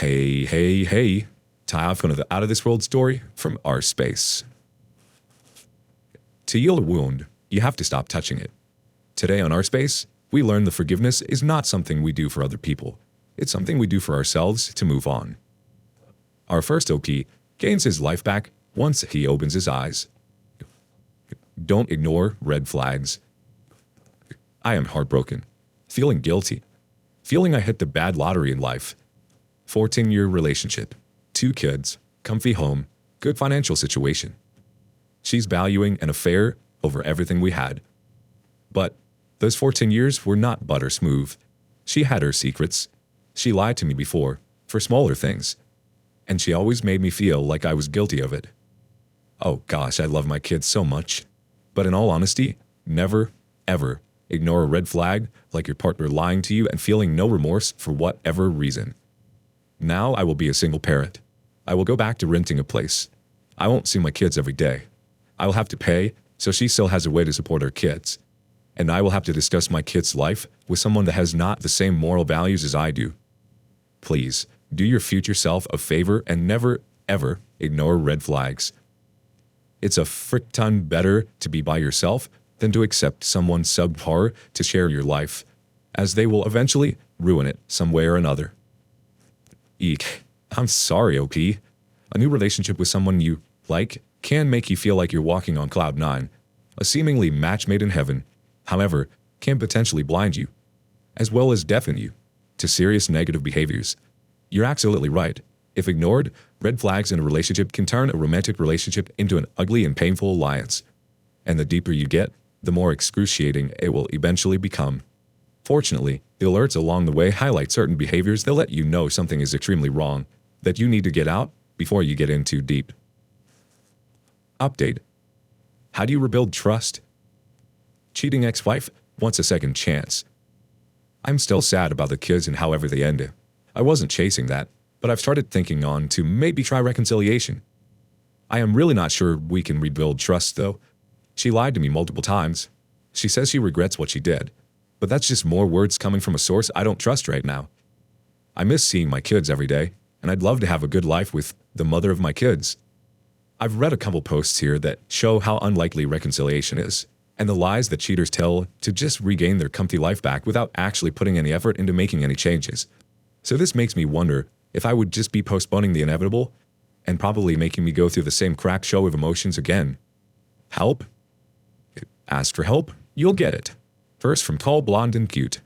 Hey. Time for another out-of-this-world story from our space. To heal a wound, you have to stop touching it. Today on our space, we learn that forgiveness is not something we do for other people. It's something we do for ourselves to move on. Our first OP gains his life back once he opens his eyes. Don't ignore red flags. I am heartbroken, feeling guilty, feeling I hit the bad lottery in life. 14-year relationship, 2 kids, comfy home, good financial situation. She's valuing an affair over everything we had. But those 14 years were not butter smooth. She had her secrets. She lied to me before, for smaller things. And she always made me feel like I was guilty of it. Oh gosh, I love my kids so much. But in all honesty, never, ever ignore a red flag like your partner lying to you and feeling no remorse for whatever reason. Now I will be a single parent. I will go back to renting a place. I won't see my kids every day. I will have to pay, so she still has a way to support her kids. And I will have to discuss my kid's life with someone that has not the same moral values as I do. Please, do your future self a favor and never, ever ignore red flags. It's a frick ton better to be by yourself than to accept someone subpar to share your life, as they will eventually ruin it some way or another. Eek. I'm sorry, OP. A new relationship with someone you like can make you feel like you're walking on cloud 9. A seemingly match made in heaven, however, can potentially blind you, as well as deafen you, to serious negative behaviors. You're absolutely right. If ignored, red flags in a relationship can turn a romantic relationship into an ugly and painful alliance. And the deeper you get, the more excruciating it will eventually become. Fortunately, the alerts along the way highlight certain behaviors that let you know something is extremely wrong, that you need to get out before you get in too deep. Update. How do you rebuild trust? Cheating ex-wife wants a second chance. I'm still sad about the kids and however they ended. I wasn't chasing that, but I've started thinking on to maybe try reconciliation. I am really not sure we can rebuild trust, though. She lied to me multiple times. She says she regrets what she did, but that's just more words coming from a source I don't trust right now. I miss seeing my kids every day, and I'd love to have a good life with the mother of my kids. I've read a couple posts here that show how unlikely reconciliation is, and the lies that cheaters tell to just regain their comfy life back without actually putting any effort into making any changes. So this makes me wonder if I would just be postponing the inevitable and probably making me go through the same crack show of emotions again. Help? Ask for help, you'll get it. First from Tall, Blonde, and Cute.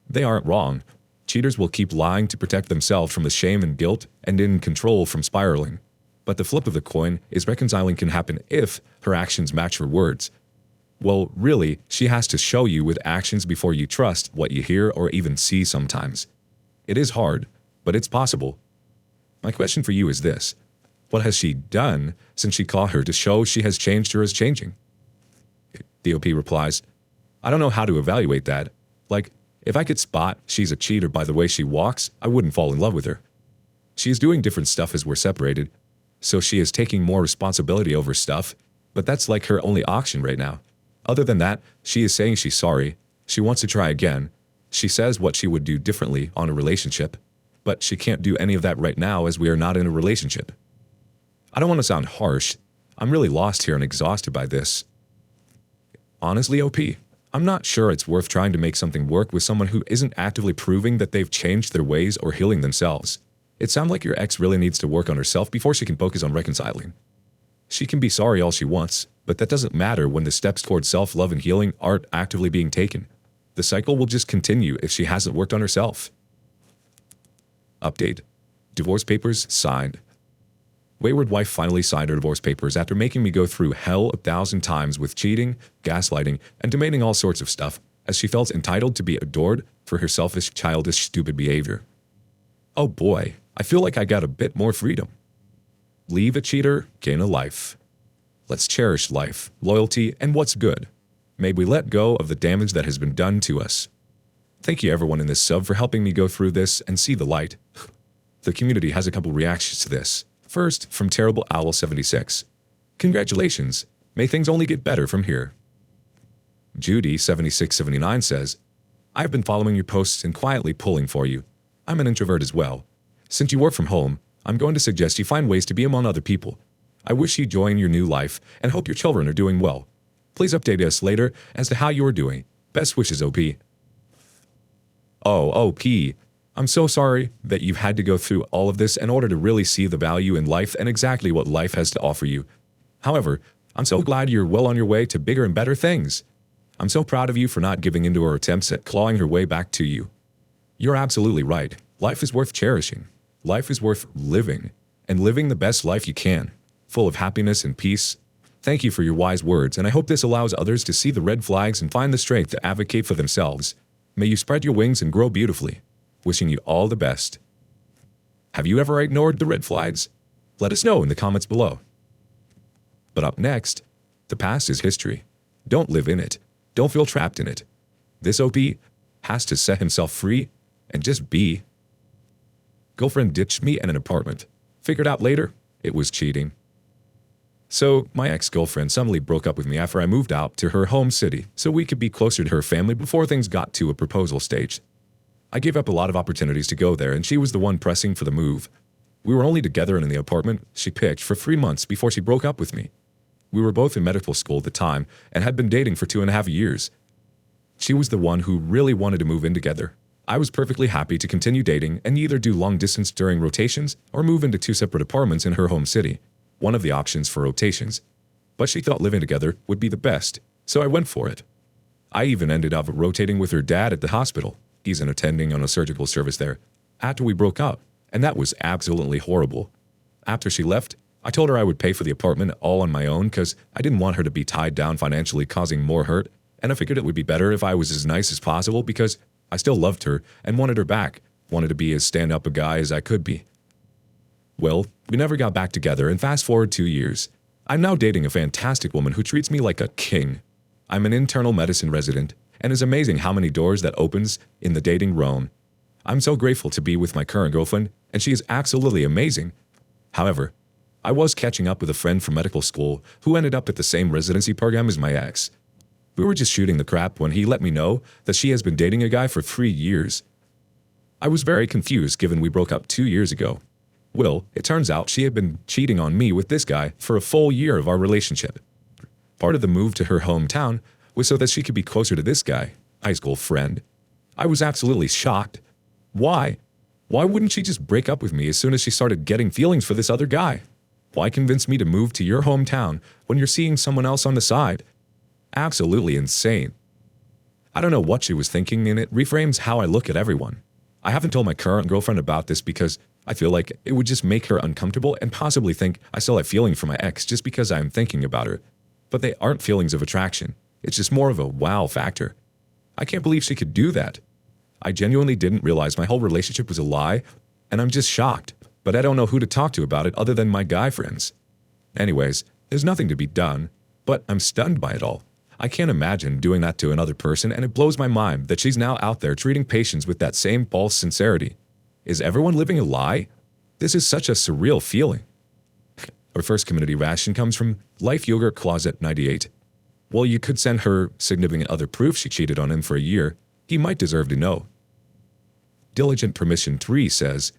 They aren't wrong. Cheaters will keep lying to protect themselves from the shame and guilt and in control from spiraling. But the flip of the coin is reconciling can happen if her actions match her words. Well, really, she has to show you with actions before you trust what you hear or even see sometimes. It is hard, but it's possible. My question for you is this. What has she done since she caught her to show she has changed or is changing? The OP replies, I don't know how to evaluate that. Like, if I could spot she's a cheater by the way she walks, I wouldn't fall in love with her. She is doing different stuff as we're separated, so she is taking more responsibility over stuff, but that's like her only option right now. Other than that, she is saying she's sorry, she wants to try again, she says what she would do differently on a relationship, but she can't do any of that right now as we are not in a relationship. I don't want to sound harsh, I'm really lost here and exhausted by this. Honestly, OP, I'm not sure it's worth trying to make something work with someone who isn't actively proving that they've changed their ways or healing themselves. It sounds like your ex really needs to work on herself before she can focus on reconciling. She can be sorry all she wants, but that doesn't matter when the steps towards self-love and healing aren't actively being taken. The cycle will just continue if she hasn't worked on herself. Update. Divorce papers signed. Wayward wife finally signed her divorce papers after making me go through hell 1,000 times with cheating, gaslighting, and demanding all sorts of stuff, as she felt entitled to be adored for her selfish, childish, stupid behavior. Oh boy, I feel like I got a bit more freedom. Leave a cheater, gain a life. Let's cherish life, loyalty, and what's good. May we let go of the damage that has been done to us. Thank you everyone in this sub for helping me go through this and see the light. The community has a couple reactions to this. First, from Terrible Owl 76. Congratulations. May things only get better from here. Judy 7679 says, I've been following your posts and quietly pulling for you. I'm an introvert as well. Since you work from home, I'm going to suggest you find ways to be among other people. I wish you joy in your new life and hope your children are doing well. Please update us later as to how you are doing. Best wishes, OP. Oh, OP. I'm so sorry that you've had to go through all of this in order to really see the value in life and exactly what life has to offer you. However, I'm so glad you're well on your way to bigger and better things. I'm so proud of you for not giving in to her attempts at clawing her way back to you. You're absolutely right. Life is worth cherishing. Life is worth living, and living the best life you can, full of happiness and peace. Thank you for your wise words, and I hope this allows others to see the red flags and find the strength to advocate for themselves. May you spread your wings and grow beautifully. Wishing you all the best. Have you ever ignored the red flags? Let us know in the comments below. But up next, the past is history. Don't live in it. Don't feel trapped in it. This OP has to set himself free and just be. Girlfriend ditched me in an apartment. Figured out later, it was cheating. So, my ex-girlfriend suddenly broke up with me after I moved out to her home city so we could be closer to her family before things got to a proposal stage. I gave up a lot of opportunities to go there, and she was the one pressing for the move. We were only together in the apartment she picked for 3 months before she broke up with me. We were both in medical school at the time and had been dating for 2.5 years. She was the one who really wanted to move in together. I was perfectly happy to continue dating and either do long distance during rotations or move into 2 separate apartments in her home city, one of the options for rotations. But she thought living together would be the best, so I went for it. I even ended up rotating with her dad at the hospital. He's an attending on a surgical service there, after we broke up, and that was absolutely horrible. After she left, I told her I would pay for the apartment all on my own because I didn't want her to be tied down financially causing more hurt, and I figured it would be better if I was as nice as possible because I still loved her and wanted her back, wanted to be as stand-up a guy as I could be. Well, we never got back together, and fast forward 2 years. I'm now dating a fantastic woman who treats me like a king. I'm an internal medicine resident, and it's amazing how many doors that opens in the dating realm. I'm so grateful to be with my current girlfriend, and she is absolutely amazing. However, I was catching up with a friend from medical school who ended up at the same residency program as my ex. We were just shooting the crap when he let me know that she has been dating a guy for 3 years. I was very confused given we broke up 2 years ago. Well, it turns out she had been cheating on me with this guy for a full year of our relationship. Part of the move to her hometown was so that she could be closer to this guy, high school friend. I was absolutely shocked. Why? Why wouldn't she just break up with me as soon as she started getting feelings for this other guy? Why convince me to move to your hometown when you're seeing someone else on the side? Absolutely insane. I don't know what she was thinking, and it reframes how I look at everyone. I haven't told my current girlfriend about this because I feel like it would just make her uncomfortable and possibly think I still have feelings for my ex just because I'm thinking about her. But they aren't feelings of attraction. It's just more of a wow factor. I can't believe she could do that. I genuinely didn't realize my whole relationship was a lie, and I'm just shocked. But I don't know who to talk to about it other than my guy friends. Anyways, there's nothing to be done, but I'm stunned by it all. I can't imagine doing that to another person, and it blows my mind that she's now out there treating patients with that same false sincerity. Is everyone living a lie? This is such a surreal feeling. Our first community ration comes from Life Yogurt Closet 98. Well, you could send her significant other proof she cheated on him for a year. He might deserve to know. Diligent Permission 3 says,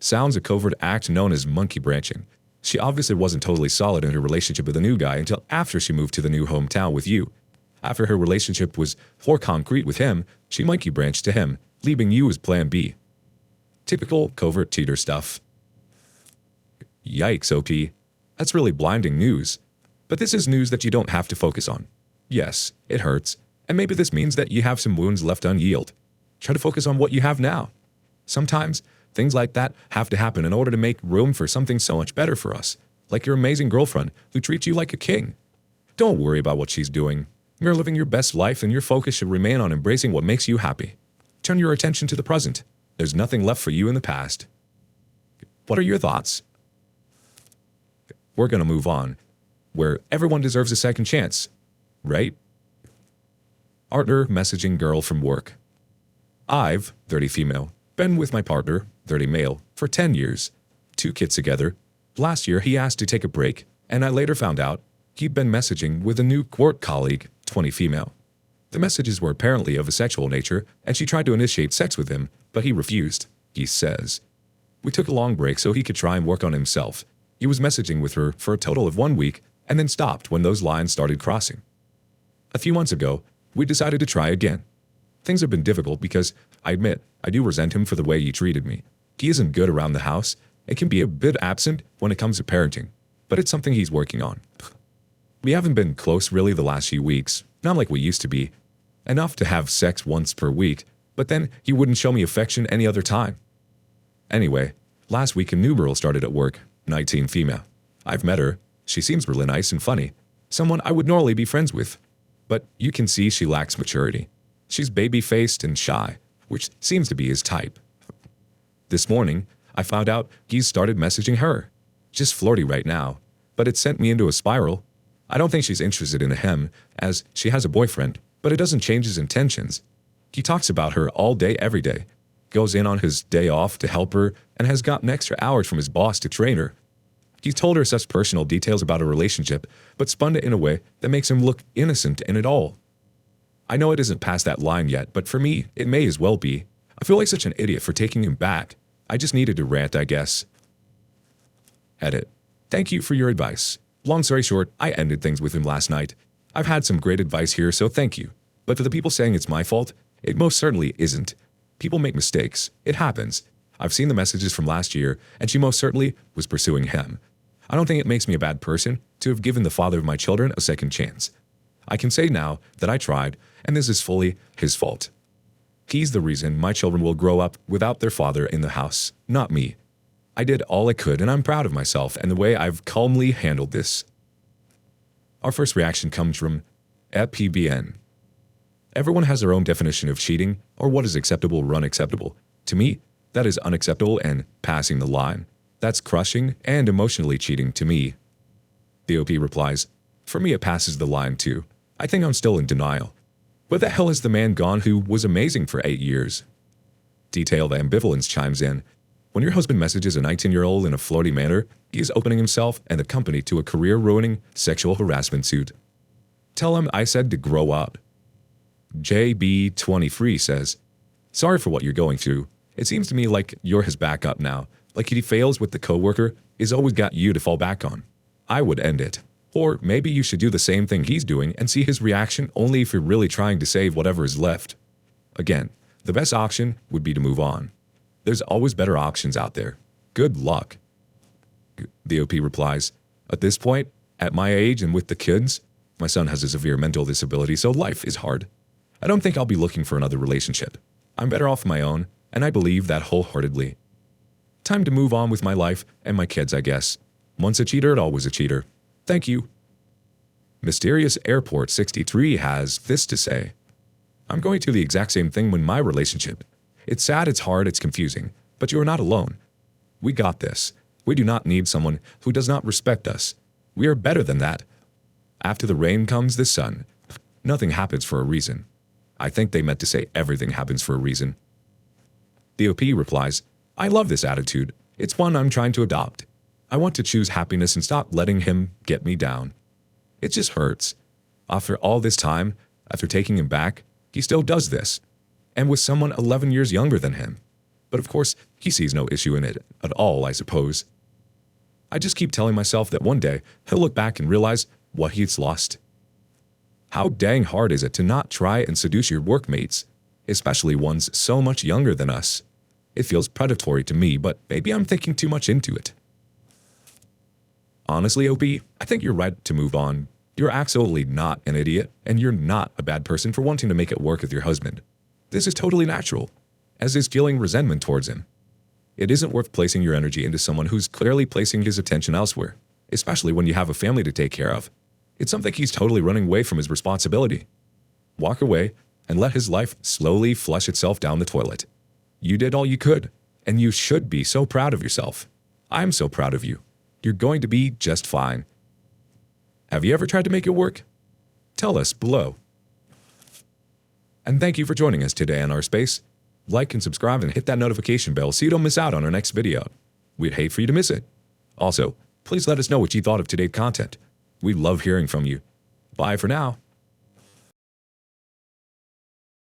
sounds a covert act known as monkey branching. She obviously wasn't totally solid in her relationship with the new guy until after she moved to the new hometown with you. After her relationship was more concrete with him, she monkey branched to him, leaving you as plan B. Typical covert cheater stuff. Yikes, OP. That's really blinding news. But this is news that you don't have to focus on. Yes, it hurts, and maybe this means that you have some wounds left unhealed. Try to focus on what you have now. Sometimes, things like that have to happen in order to make room for something so much better for us, like your amazing girlfriend who treats you like a king. Don't worry about what she's doing. You're living your best life, and your focus should remain on embracing what makes you happy. Turn your attention to the present. There's nothing left for you in the past. What are your thoughts? We're gonna move on, where everyone deserves a second chance, right? Partner messaging girl from work. I've, 30 female, been with my partner, 30 male, for 10 years. 2 kids together. Last year he asked to take a break, and I later found out he'd been messaging with a new work colleague, 20 female. The messages were apparently of a sexual nature, and she tried to initiate sex with him, but he refused, he says. We took a long break so he could try and work on himself. He was messaging with her for a total of 1 week and then stopped when those lines started crossing. A few months ago, we decided to try again. Things have been difficult because, I admit, I do resent him for the way he treated me. He isn't good around the house and can be a bit absent when it comes to parenting, but it's something he's working on. We haven't been close really the last few weeks, not like we used to be. Enough to have sex once per week, but then he wouldn't show me affection any other time. Anyway, last week a new girl started at work, 19 female. I've met her. She seems really nice and funny. Someone I would normally be friends with. But you can see she lacks maturity. She's baby-faced and shy, which seems to be his type. This morning, I found out he's started messaging her. Just flirty right now, but it sent me into a spiral. I don't think she's interested in him, as she has a boyfriend, but it doesn't change his intentions. He talks about her all day every day, goes in on his day off to help her, and has gotten extra hours from his boss to train her. He's told her such personal details about a relationship, but spun it in a way that makes him look innocent in it all. I know it isn't past that line yet, but for me, it may as well be. I feel like such an idiot for taking him back. I just needed to rant, I guess. Edit. Thank you for your advice. Long story short, I ended things with him last night. I've had some great advice here, so thank you. But for the people saying it's my fault, it most certainly isn't. People make mistakes. It happens. I've seen the messages from last year, and she most certainly was pursuing him. I don't think it makes me a bad person to have given the father of my children a second chance. I can say now that I tried, and this is fully his fault. He's the reason my children will grow up without their father in the house, not me. I did all I could, and I'm proud of myself and the way I've calmly handled this. Our first reaction comes from @PBN. Everyone has their own definition of cheating or what is acceptable or unacceptable. To me, that is unacceptable and passing the line. That's crushing and emotionally cheating to me. The OP replies, for me it passes the line too. I think I'm still in denial. Where the hell has the man gone who was amazing for 8 years? Detailed ambivalence chimes in. When your husband messages a 19-year-old in a flirty manner, he is opening himself and the company to a career-ruining sexual harassment suit. Tell him I said to grow up. JB23 says, sorry for what you're going through. It seems to me like you're his backup now. Like he fails with the coworker, he's always got you to fall back on. I would end it. Or maybe you should do the same thing he's doing and see his reaction only if you're really trying to save whatever is left. Again, the best option would be to move on. There's always better options out there. Good luck. The OP replies, at this point, at my age and with the kids, my son has a severe mental disability, so life is hard. I don't think I'll be looking for another relationship. I'm better off my own, and I believe that wholeheartedly. Time to move on with my life and my kids, I guess. Once a cheater, always a cheater. Thank you. Mysterious Airport 63 has this to say. I'm going through the exact same thing with my relationship. It's sad, it's hard, it's confusing, but you are not alone. We got this. We do not need someone who does not respect us. We are better than that. After the rain comes the sun. Nothing happens for a reason. I think they meant to say everything happens for a reason. The OP replies, I love this attitude. It's one I'm trying to adopt. I want to choose happiness and stop letting him get me down. It just hurts. After all this time, after taking him back, he still does this. And with someone 11 years younger than him. But of course, he sees no issue in it at all, I suppose. I just keep telling myself that one day he'll look back and realize what he's lost. How dang hard is it to not try and seduce your workmates, especially ones so much younger than us? It feels predatory to me, but maybe I'm thinking too much into it. Honestly, OP, I think you're right to move on. You're absolutely not an idiot, and you're not a bad person for wanting to make it work with your husband. This is totally natural, as is feeling resentment towards him. It isn't worth placing your energy into someone who's clearly placing his attention elsewhere, especially when you have a family to take care of. It's something he's totally running away from his responsibility. Walk away and let his life slowly flush itself down the toilet. You did all you could, and you should be so proud of yourself. I'm so proud of you. You're going to be just fine. Have you ever tried to make it work? Tell us below. And thank you for joining us today on Our Space. Like and subscribe and hit that notification bell so you don't miss out on our next video. We'd hate for you to miss it. Also, please let us know what you thought of today's content. We love hearing from you. Bye for now.